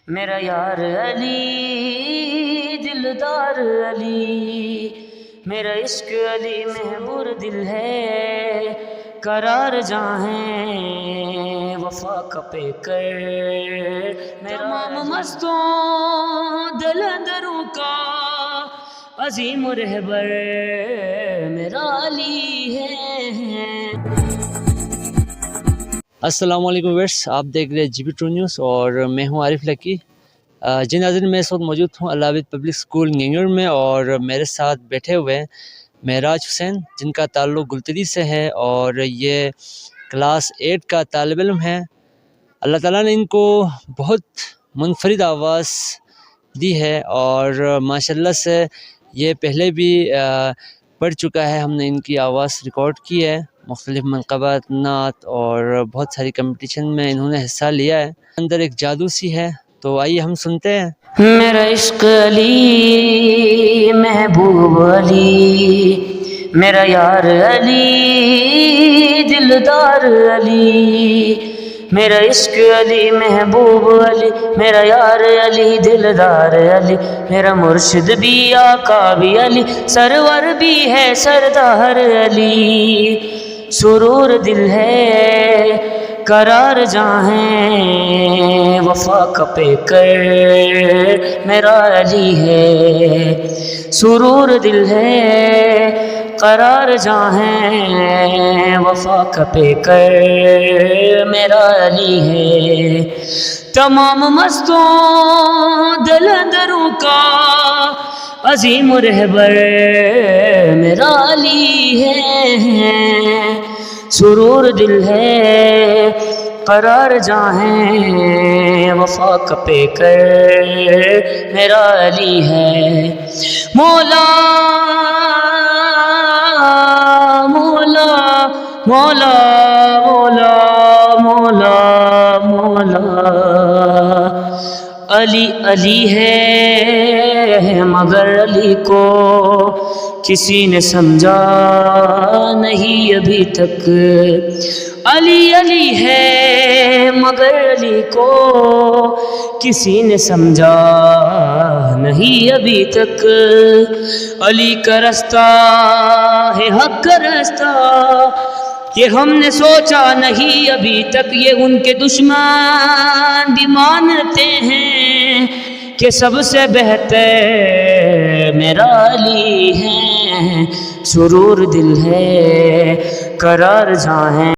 میرا یار علی دلدار علی، میرا عشق علی محبور دل ہے، قرار جہاں ہے وفا کا پے کر تمام مستوں دل اندروں کا عظیم رہبر میرا علی ہے۔ السلام علیکم ویئرس، آپ دیکھ رہے ہیں جی بی ٹرو نیوز اور میں ہوں عارف لکی۔ جی ناظرین، میں اس وقت موجود ہوں علابد پبلک اسکول نگنور میں، اور میرے ساتھ بیٹھے ہوئے ہیں معراج حسین، جن کا تعلق گلتری سے ہے اور یہ کلاس 8 کا طالب علم ہے۔ اللہ تعالیٰ نے ان کو بہت منفرد آواز دی ہے اور ماشاءاللہ سے یہ پہلے بھی پڑھ چکا ہے، ہم نے ان کی آواز ریکارڈ کی ہے، مختلف منقبات، نعت اور بہت ساری کمپٹیشن میں انہوں نے حصہ لیا ہے۔ اندر ایک جادو سی ہے، تو آئیے ہم سنتے ہیں۔ میرا عشق علی محبوب علی، میرا یار علی دلدار علی، میرا عشق علی محبوب علی، میرا یار علی دلدار علی، میرا مرشد بھی آقا بھی علی، سرور بھی ہے سردار علی، سرور دل ہے قرار جہاں ہے وفا کا پے کر میرا علی ہے، سرور دل ہے قرار جہاں ہے وفا کا پے کر میرا علی ہے۔ تمام مستوں دل اندروں کا عظیم رہبر میرا علی ہے، سرور دل ہے قرار جہاں ہے وفا کا پے کر میرا علی ہے۔ مولا مولا مولا مولا مولا مولا، علی علی ہے مگر علی کو کسی نے سمجھا نہیں ابھی تک، علی علی ہے مگر علی کو کسی نے سمجھا نہیں ابھی تک، علی کا رستہ ہے حق کا رستہ یہ ہم نے سوچا نہیں ابھی تک، یہ ان کے دشمن بھی مانتے ہیں کہ سب سے بہتر میرا علی ہے، سرور دل ہے قرار جہاں ہے۔